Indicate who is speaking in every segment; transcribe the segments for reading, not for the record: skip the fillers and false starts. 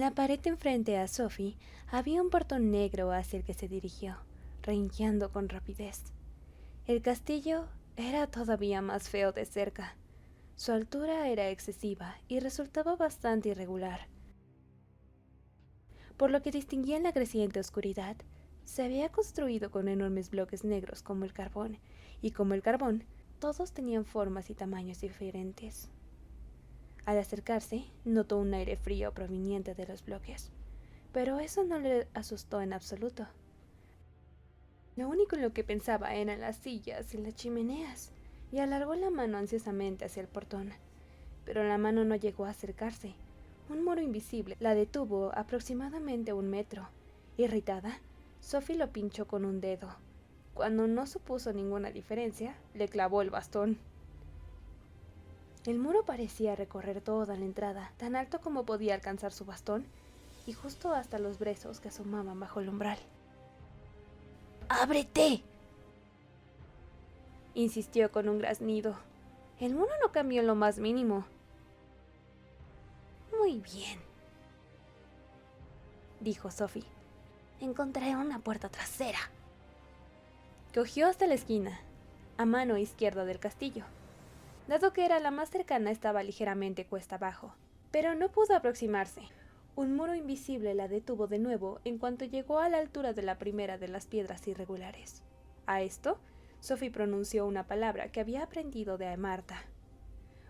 Speaker 1: la pared enfrente a Sophie había un portón negro hacia el que se dirigió, renqueando con rapidez. El castillo era todavía más feo de cerca. Su altura era excesiva y resultaba bastante irregular. Por lo que distinguía en la creciente oscuridad, se había construido con enormes bloques negros como el carbón, y como el carbón, todos tenían formas y tamaños diferentes. Al acercarse, notó un aire frío proveniente de los bloques, pero eso no le asustó en absoluto. Lo único en lo que pensaba eran las sillas y las chimeneas, y alargó la mano ansiosamente hacia el portón, pero la mano no llegó a acercarse. Un muro invisible la detuvo aproximadamente a 1 metro. Irritada, Sophie lo pinchó con un dedo. Cuando no supuso ninguna diferencia, le clavó el bastón. El muro parecía recorrer toda la entrada, tan alto como podía alcanzar su bastón, y justo hasta los brezos que asomaban bajo el umbral. ¡Ábrete!, insistió con un graznido. El muro no cambió en lo más mínimo. Muy bien, dijo Sophie. Encontraré una puerta trasera. Cogió hasta la esquina, a mano izquierda del castillo. Dado que era la más cercana, estaba ligeramente cuesta abajo, pero no pudo aproximarse. Un muro invisible la detuvo de nuevo en cuanto llegó a la altura de la primera de las piedras irregulares. A esto, Sophie pronunció una palabra que había aprendido de Marta,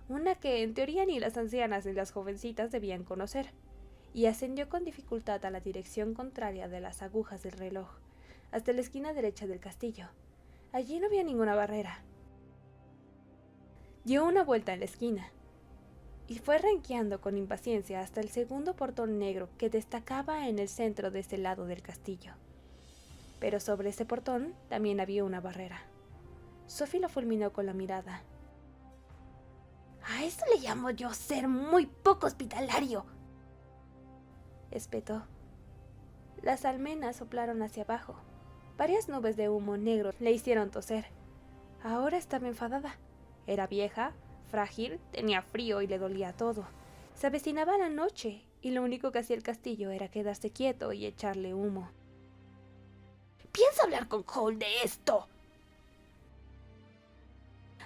Speaker 1: una que en teoría ni las ancianas ni las jovencitas debían conocer, y ascendió con dificultad a la dirección contraria de las agujas del reloj, hasta la esquina derecha del castillo. Allí no había ninguna barrera. Dio una vuelta en la esquina y fue renqueando con impaciencia hasta el segundo portón negro que destacaba en el centro de ese lado del castillo. Pero sobre ese portón también había una barrera. Sophie lo fulminó con la mirada. «A eso le llamo yo ser muy poco hospitalario», espetó. Las almenas soplaron hacia abajo. Varias nubes de humo negro le hicieron toser. Ahora estaba enfadada. Era vieja, frágil, tenía frío y le dolía todo. Se avecinaba la noche y lo único que hacía el castillo era quedarse quieto y echarle humo. «¿Piensa hablar con Cole de esto?»,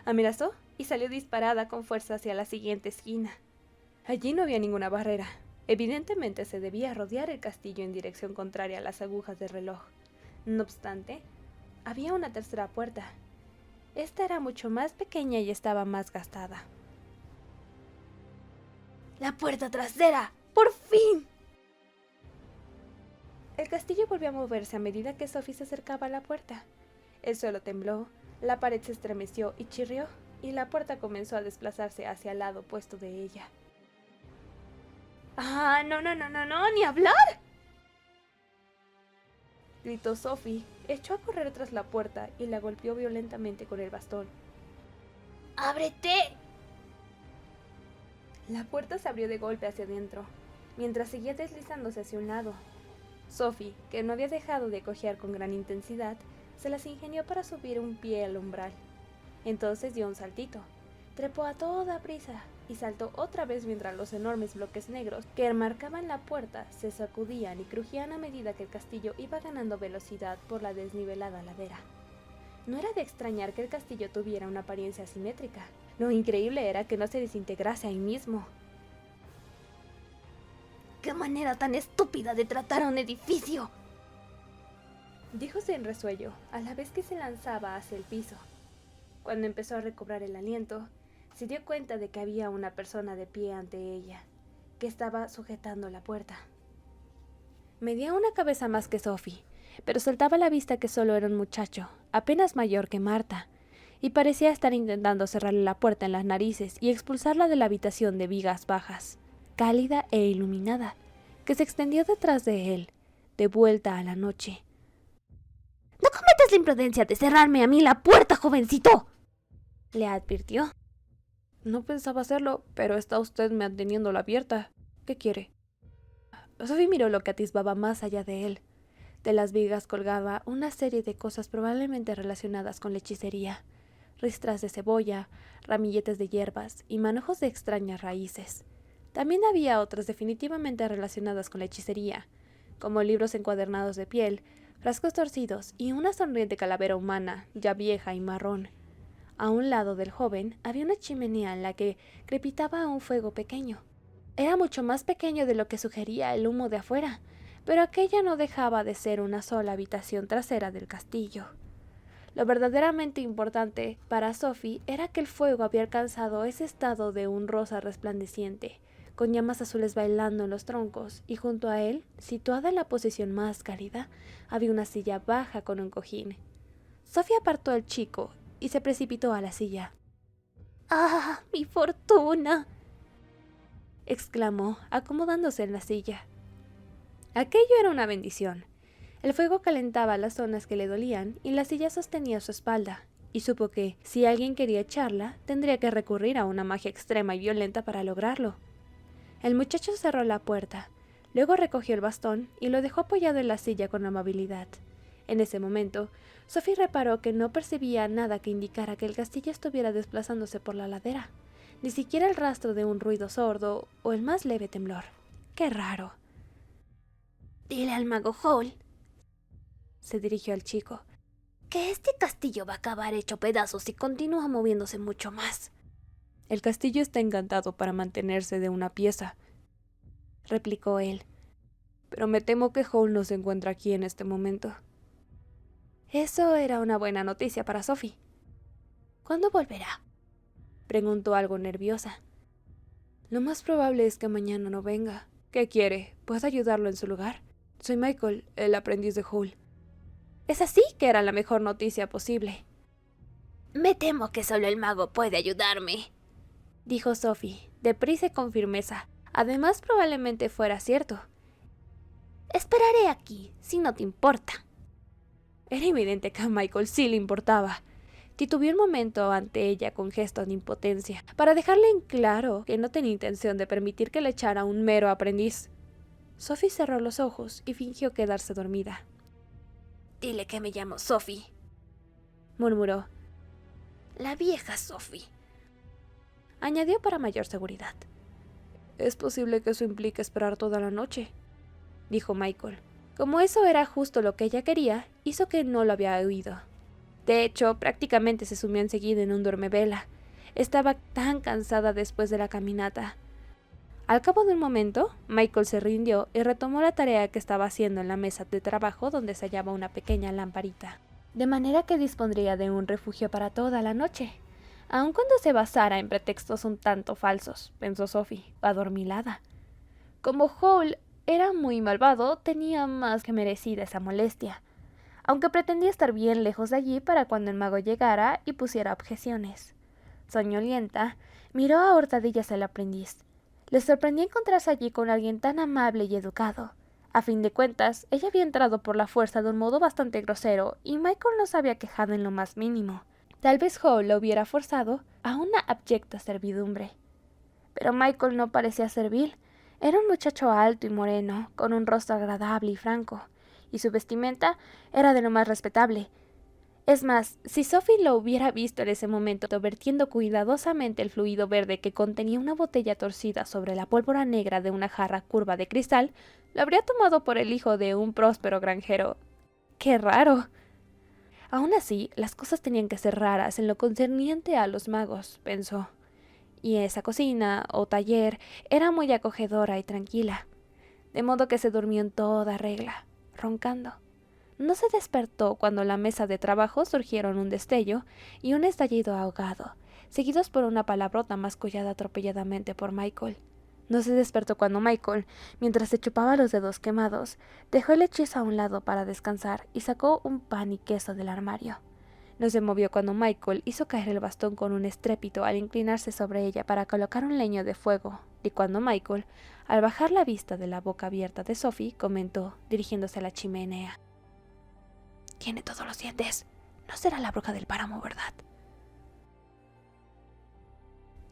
Speaker 1: amenazó y salió disparada con fuerza hacia la siguiente esquina. Allí no había ninguna barrera. Evidentemente se debía rodear el castillo en dirección contraria a las agujas del reloj. No obstante, había una tercera puerta. Esta era mucho más pequeña y estaba más gastada. «¡La puerta trasera! ¡Por fin!». El castillo volvió a moverse a medida que Sophie se acercaba a la puerta. El suelo tembló, la pared se estremeció y chirrió, y la puerta comenzó a desplazarse hacia el lado opuesto de ella. «¡Ah, no, ni hablar!», gritó Sophie. Echó a correr tras la puerta y la golpeó violentamente con el bastón. «¡Ábrete!». La puerta se abrió de golpe hacia adentro, mientras seguía deslizándose hacia un lado. Sophie, que no había dejado de cojear con gran intensidad, se las ingenió para subir un pie al umbral. Entonces dio un saltito, trepó a toda prisa y saltó otra vez mientras los enormes bloques negros que enmarcaban la puerta se sacudían y crujían a medida que el castillo iba ganando velocidad por la desnivelada ladera. No era de extrañar que el castillo tuviera una apariencia asimétrica. Lo increíble era que no se desintegrase ahí mismo. «¡Qué manera tan estúpida de tratar a un edificio!», díjose en resuello, a la vez que se lanzaba hacia el piso. Cuando empezó a recobrar el aliento, se dio cuenta de que había una persona de pie ante ella, que estaba sujetando la puerta. Medía una cabeza más que Sophie, pero saltaba a la vista que solo era un muchacho, apenas mayor que Marta, y parecía estar intentando cerrarle la puerta en las narices y expulsarla de la habitación de vigas bajas, cálida e iluminada, que se extendió detrás de él, de vuelta a la noche. «¡No cometas la imprudencia de cerrarme a mí la puerta, jovencito!», le advirtió. «No pensaba hacerlo, pero está usted manteniéndola abierta. ¿Qué quiere?». Sophie miró lo que atisbaba más allá de él. De las vigas colgaba una serie de cosas probablemente relacionadas con la hechicería. Ristras de cebolla, ramilletes de hierbas y manojos de extrañas raíces. También había otras definitivamente relacionadas con la hechicería, como libros encuadernados de piel, frascos torcidos y una sonriente calavera humana, ya vieja y marrón. A un lado del joven había una chimenea en la que crepitaba un fuego pequeño. Era mucho más pequeño de lo que sugería el humo de afuera, pero aquella no dejaba de ser una sola habitación trasera del castillo. Lo verdaderamente importante para Sophie era que el fuego había alcanzado ese estado de un rosa resplandeciente, con llamas azules bailando en los troncos, y junto a él, situada en la posición más cálida, había una silla baja con un cojín. Sophie apartó al chico y se precipitó a la silla. ¡Ah, mi fortuna!, exclamó, acomodándose en la silla. Aquello era una bendición. El fuego calentaba las zonas que le dolían y la silla sostenía su espalda, y supo que, si alguien quería echarla, tendría que recurrir a una magia extrema y violenta para lograrlo. El muchacho cerró la puerta, luego recogió el bastón y lo dejó apoyado en la silla con amabilidad. En ese momento, Sophie reparó que no percibía nada que indicara que el castillo estuviera desplazándose por la ladera, ni siquiera el rastro de un ruido sordo o el más leve temblor. ¡Qué raro! «Dile al mago Howl», se dirigió al chico, «que este castillo va a acabar hecho pedazos si continúa moviéndose mucho más». «El castillo está encantado para mantenerse de una pieza», replicó él, «pero me temo que Howl no se encuentra aquí en este momento». Eso era una buena noticia para Sophie. «¿Cuándo volverá?», preguntó algo nerviosa. «Lo más probable es que mañana no venga. ¿Qué quiere? ¿Puedo ayudarlo en su lugar? Soy Michael, el aprendiz de Howl». Esa sí que era la mejor noticia posible. «Me temo que solo el mago puede ayudarme», dijo Sophie, deprisa y con firmeza. Además, probablemente fuera cierto. «Esperaré aquí, si no te importa». Era evidente que a Michael sí le importaba. Titubeó un momento ante ella con gesto de impotencia, para dejarle en claro que no tenía intención de permitir que le echara un mero aprendiz. Sophie cerró los ojos y fingió quedarse dormida. «Dile que me llamo Sophie», murmuró. «La vieja Sophie», añadió para mayor seguridad. «Es posible que eso implique esperar toda la noche», dijo Michael. Como eso era justo lo que ella quería, hizo que no lo había oído. De hecho, prácticamente se sumió enseguida en un duermevela. Estaba tan cansada después de la caminata. Al cabo de un momento, Michael se rindió y retomó la tarea que estaba haciendo en la mesa de trabajo donde se hallaba una pequeña lamparita. De manera que dispondría de un refugio para toda la noche, aun cuando se basara en pretextos un tanto falsos, pensó Sophie, adormilada. Como Howl era muy malvado, tenía más que merecida esa molestia, aunque pretendía estar bien lejos de allí para cuando el mago llegara y pusiera objeciones. Soñolienta, miró a hurtadillas al aprendiz. Le sorprendió encontrarse allí con alguien tan amable y educado. A fin de cuentas, ella había entrado por la fuerza de un modo bastante grosero, y Michael no se había quejado en lo más mínimo. Tal vez Howl lo hubiera forzado a una abyecta servidumbre. Pero Michael no parecía servil. Era un muchacho alto y moreno, con un rostro agradable y franco, y su vestimenta era de lo más respetable. Es más, si Sophie lo hubiera visto en ese momento vertiendo cuidadosamente el fluido verde que contenía una botella torcida sobre la pólvora negra de una jarra curva de cristal, lo habría tomado por el hijo de un próspero granjero. ¡Qué raro! Aún así, las cosas tenían que ser raras en lo concerniente a los magos, pensó. Y esa cocina, o taller, era muy acogedora y tranquila, de modo que se durmió en toda regla, roncando. No se despertó cuando en la mesa de trabajo surgieron un destello y un estallido ahogado, seguidos por una palabrota mascullada atropelladamente por Michael. No se despertó cuando Michael, mientras se chupaba los dedos quemados, dejó el hechizo a un lado para descansar y sacó un pan y queso del armario. No se movió cuando Michael hizo caer el bastón con un estrépito al inclinarse sobre ella para colocar un leño de fuego, y cuando Michael, al bajar la vista de la boca abierta de Sophie, comentó, dirigiéndose a la chimenea: «Tiene todos los dientes. No será la bruja del páramo, ¿verdad?».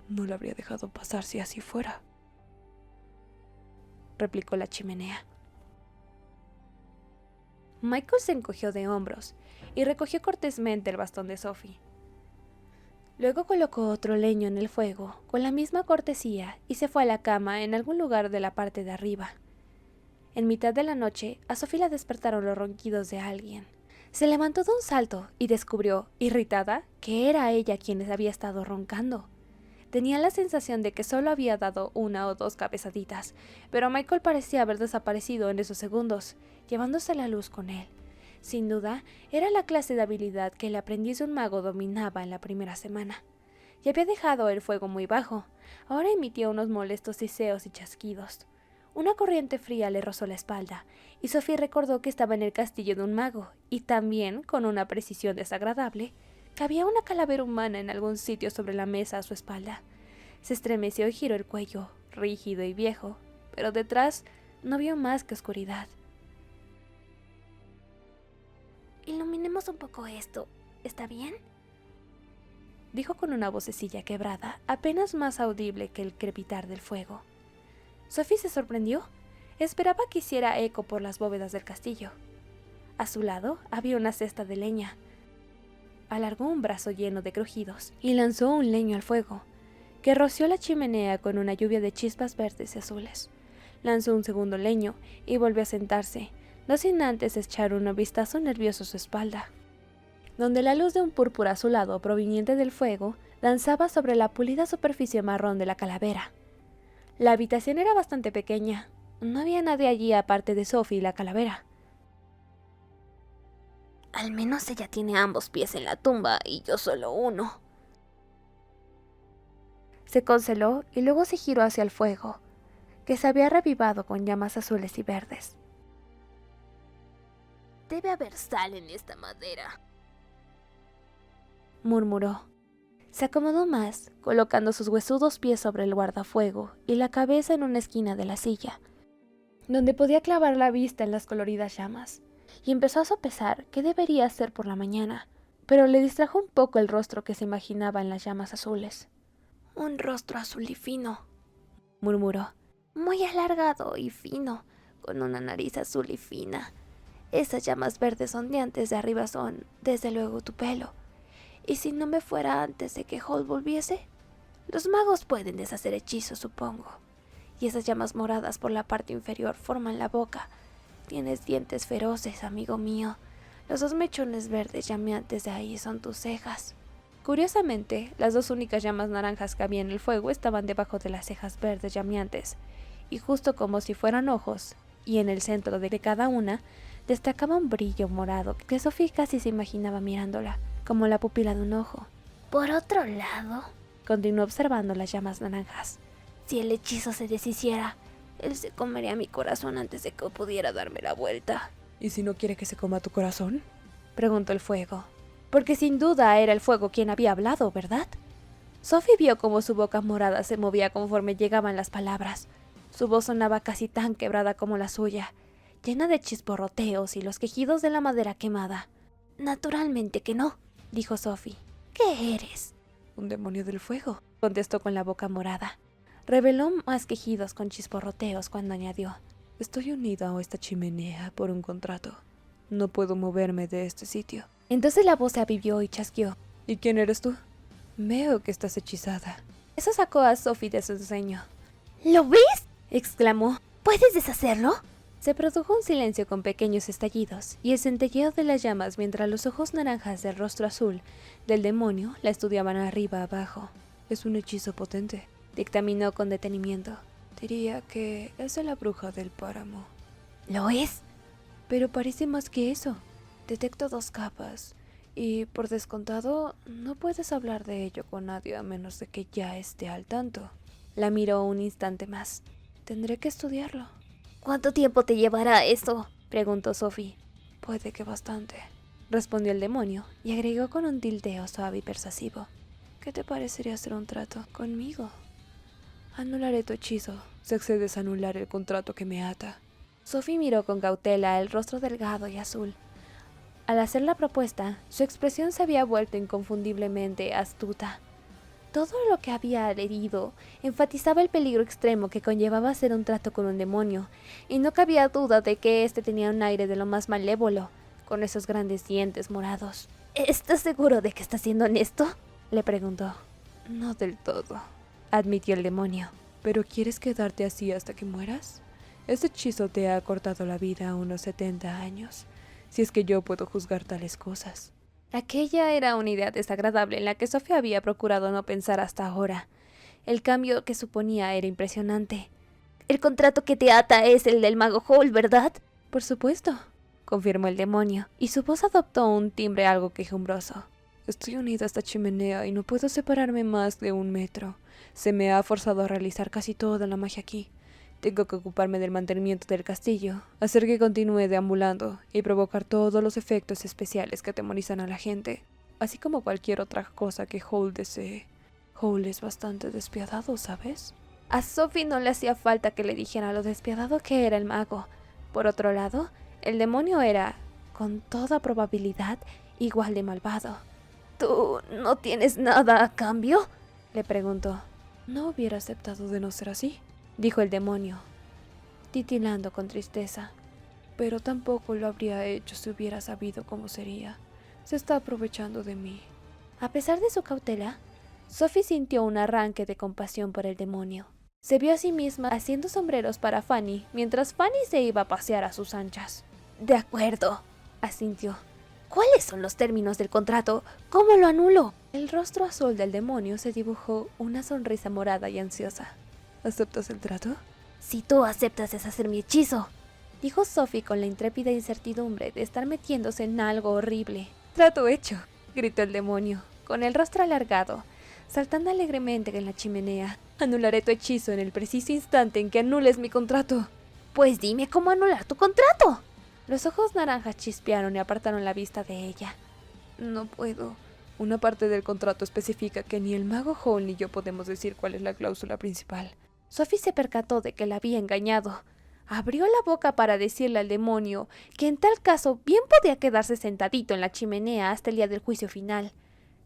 Speaker 1: «No lo habría dejado pasar si así fuera», replicó la chimenea. Michael se encogió de hombros y recogió cortésmente el bastón de Sophie. Luego colocó otro leño en el fuego, con la misma cortesía, y se fue a la cama en algún lugar de la parte de arriba. En mitad de la noche, a Sophie la despertaron los ronquidos de alguien. Se levantó de un salto y descubrió, irritada, que era ella quien había estado roncando. Tenía la sensación de que solo había dado 1 o 2 cabezaditas, pero Michael parecía haber desaparecido en esos segundos, llevándose la luz con él. Sin duda, era la clase de habilidad que el aprendiz de un mago dominaba en la primera semana. Ya había dejado el fuego muy bajo, ahora emitía unos molestos siseos y chasquidos. Una corriente fría le rozó la espalda, y Sophie recordó que estaba en el castillo de un mago, y también, con una precisión desagradable, que había una calavera humana en algún sitio sobre la mesa a su espalda. Se estremeció y giró el cuello, rígido y viejo, pero detrás no vio más que oscuridad. «Iluminemos un poco esto, ¿está bien?», dijo con una vocecilla quebrada, apenas más audible que el crepitar del fuego. Sophie se sorprendió. Esperaba que hiciera eco por las bóvedas del castillo. A su lado había una cesta de leña. Alargó un brazo lleno de crujidos y lanzó un leño al fuego, que roció la chimenea con una lluvia de chispas verdes y azules. Lanzó un segundo leño y volvió a sentarse, no sin antes echar un vistazo nervioso a su espalda, donde la luz de un púrpura azulado proveniente del fuego danzaba sobre la pulida superficie marrón de la calavera. La habitación era bastante pequeña. No había nadie allí aparte de Sophie y la calavera. «Al menos ella tiene ambos pies en la tumba y yo solo uno», se consoló y luego se giró hacia el fuego, que se había revivado con llamas azules y verdes. «Debe haber sal en esta madera», murmuró. Se acomodó más, colocando sus huesudos pies sobre el guardafuego y la cabeza en una esquina de la silla, donde podía clavar la vista en las coloridas llamas, y empezó a sopesar qué debería hacer por la mañana, pero le distrajo un poco el rostro que se imaginaba en las llamas azules. «Un rostro azul y fino», murmuró, «muy alargado y fino, con una nariz azul y fina. Esas llamas verdes ondeantes de arriba son, desde luego, tu pelo. ¿Y si no me fuera antes de que Holt volviese? Los magos pueden deshacer hechizos, supongo. Y esas llamas moradas por la parte inferior forman la boca. Tienes dientes feroces, amigo mío. Los 2 mechones verdes llameantes de ahí son tus cejas». Curiosamente, las 2 únicas llamas naranjas que había en el fuego estaban debajo de las cejas verdes llameantes, y justo como si fueran ojos, y en el centro de cada una, destacaba un brillo morado que Sophie casi se imaginaba mirándola, como la pupila de un ojo. «Por otro lado», continuó observando las llamas naranjas, «si el hechizo se deshiciera, él se comería mi corazón antes de que pudiera darme la vuelta».
Speaker 2: ¿Y si no quiere que se coma tu corazón?,
Speaker 1: preguntó el fuego. Porque sin duda era el fuego quien había hablado, ¿verdad? Sophie vio cómo su boca morada se movía conforme llegaban las palabras. Su voz sonaba casi tan quebrada como la suya, llena de chisporroteos y los quejidos de la madera quemada. «Naturalmente que no», dijo Sophie. «¿Qué eres?»
Speaker 2: «Un demonio del fuego»,
Speaker 1: contestó con la boca morada. Reveló más quejidos con chisporroteos cuando añadió:
Speaker 2: «Estoy unida a esta chimenea por un contrato. No puedo moverme de este sitio».
Speaker 1: Entonces la voz se avivió y chasqueó.
Speaker 2: «¿Y quién eres tú? Veo que estás hechizada».
Speaker 1: Eso sacó a Sophie de su sueño. «¿Lo ves?», exclamó. «¿Puedes deshacerlo?». Se produjo un silencio con pequeños estallidos y el centelleo de las llamas mientras los ojos naranjas del rostro azul del demonio la estudiaban arriba abajo.
Speaker 2: «Es un hechizo potente»,
Speaker 1: dictaminó con detenimiento.
Speaker 2: «Diría que es de la bruja del páramo».
Speaker 1: «¿Lo es?».
Speaker 2: «Pero parece más que eso. Detecto 2 capas, y por descontado no puedes hablar de ello con nadie a menos de que ya esté al tanto».
Speaker 1: La miró un instante más.
Speaker 2: «Tendré que estudiarlo».
Speaker 1: «¿Cuánto tiempo te llevará eso?», preguntó Sophie.
Speaker 2: «Puede que bastante»,
Speaker 1: respondió el demonio, y agregó con un tildeo suave y persuasivo.
Speaker 2: «¿Qué te parecería hacer un trato conmigo? Anularé tu hechizo si accedes a anular el contrato que me ata».
Speaker 1: Sophie miró con cautela el rostro delgado y azul. Al hacer la propuesta, su expresión se había vuelto inconfundiblemente astuta. Todo lo que había leído enfatizaba el peligro extremo que conllevaba hacer un trato con un demonio, y no cabía duda de que éste tenía un aire de lo más malévolo, con esos grandes dientes morados. «¿Estás seguro de que estás siendo honesto?»,
Speaker 2: Le preguntó. No del todo, admitió el demonio. ¿Pero quieres quedarte así hasta que mueras? Ese hechizo te ha cortado la vida a unos 70 años, si es que yo puedo juzgar tales cosas. Aquella era una idea desagradable en la que Sofía había procurado no pensar hasta ahora. El cambio que suponía era impresionante.
Speaker 1: El contrato que te ata es el del mago Howl, ¿verdad?
Speaker 2: Por supuesto, confirmó el demonio, y su voz adoptó un timbre algo quejumbroso. Estoy unida a esta chimenea y no puedo separarme más de 1 metro. Se me ha forzado a realizar casi toda la magia aquí. Tengo que ocuparme del mantenimiento del castillo, hacer que continúe deambulando y provocar todos los efectos especiales que atemorizan a la gente, así como cualquier otra cosa que Howl desee. Howl es bastante despiadado, ¿sabes? A Sophie no le hacía falta que le dijera lo despiadado que era el mago. Por otro lado, el demonio era, con toda probabilidad, igual de malvado.
Speaker 1: ¿Tú no tienes nada a cambio?,
Speaker 2: le preguntó. No hubiera aceptado de no ser así, dijo el demonio, titilando con tristeza. Pero tampoco lo habría hecho si hubiera sabido cómo sería. Se está aprovechando de mí. A pesar de su cautela, Sophie sintió un arranque de compasión por el demonio. Se vio a sí misma haciendo sombreros para Fanny, mientras Fanny se iba a pasear a sus anchas.
Speaker 1: De acuerdo, asintió. ¿Cuáles son los términos del contrato? ¿Cómo lo anulo?
Speaker 2: El rostro azul del demonio se dibujó una sonrisa morada y ansiosa. ¿Aceptas el trato?
Speaker 1: Si tú aceptas deshacer mi hechizo,
Speaker 2: dijo Sophie con la intrépida incertidumbre de estar metiéndose en algo horrible. Trato hecho, gritó el demonio, con el rostro alargado, saltando alegremente en la chimenea. Anularé tu hechizo en el preciso instante en que anules mi contrato.
Speaker 1: Pues dime cómo anular tu contrato.
Speaker 2: Los ojos naranjas chispearon y apartaron la vista de ella. No puedo. Una parte del contrato especifica que ni el mago Howl ni yo podemos decir cuál es la cláusula principal. Sophie se percató de que la había engañado. Abrió la boca para decirle al demonio que en tal caso bien podía quedarse sentadito en la chimenea hasta el día del juicio final.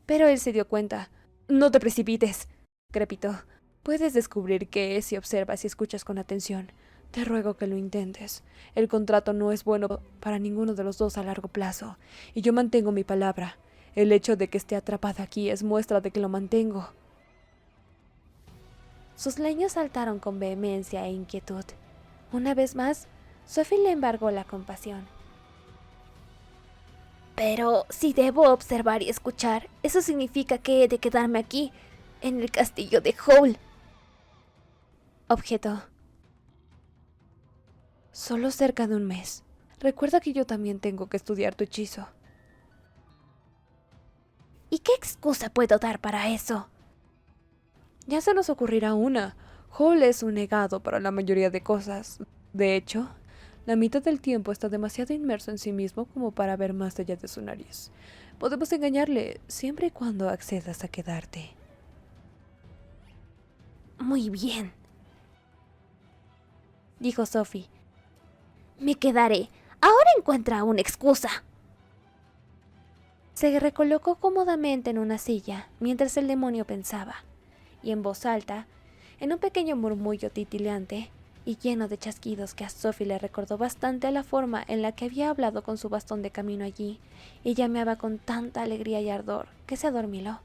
Speaker 2: Pero él se dio cuenta. No te precipites, crepitó. Puedes descubrir qué es si observas y escuchas con atención. Te ruego que lo intentes. El contrato no es bueno para ninguno de los dos a largo plazo, y yo mantengo mi palabra. El hecho de que esté atrapada aquí es muestra de que lo mantengo. Sus leños saltaron con vehemencia e inquietud. Una vez más, Sophie le embargó la compasión.
Speaker 1: Pero si debo observar y escuchar, eso significa que he de quedarme aquí, en el castillo de Howl,
Speaker 2: objetó. Solo cerca de 1 mes. Recuerda que yo también tengo que estudiar tu hechizo.
Speaker 1: ¿Y qué excusa puedo dar para eso?
Speaker 2: Ya se nos ocurrirá una. Howl es un negado para la mayoría de cosas. De hecho, la mitad del tiempo está demasiado inmerso en sí mismo como para ver más allá de su nariz. Podemos engañarle siempre y cuando accedas a quedarte.
Speaker 1: Muy bien, dijo Sophie. Me quedaré. Ahora encuentra una excusa.
Speaker 2: Se recolocó cómodamente en una silla mientras el demonio pensaba, y en voz alta, en un pequeño murmullo titileante y lleno de chasquidos que a Sophie le recordó bastante a la forma en la que había hablado con su bastón de camino allí, y llameaba con tanta alegría y ardor que se adormiló.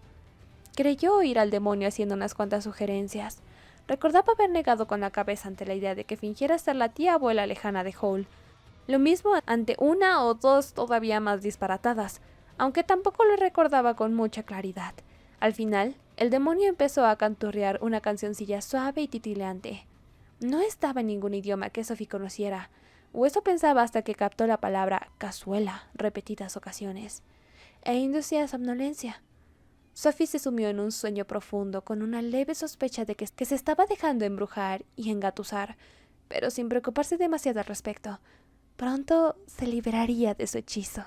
Speaker 2: Creyó oír al demonio haciendo unas cuantas sugerencias. Recordaba haber negado con la cabeza ante la idea de que fingiera ser la tía abuela lejana de Howl. Lo mismo ante una o dos todavía más disparatadas, aunque tampoco lo recordaba con mucha claridad. Al final, el demonio empezó a canturrear una cancioncilla suave y titileante. No estaba en ningún idioma que Sophie conociera, o eso pensaba hasta que captó la palabra cazuela repetidas ocasiones, e inducía somnolencia. Sophie se sumió en un sueño profundo con una leve sospecha de que se estaba dejando embrujar y engatusar, pero sin preocuparse demasiado al respecto. Pronto se liberaría de su hechizo.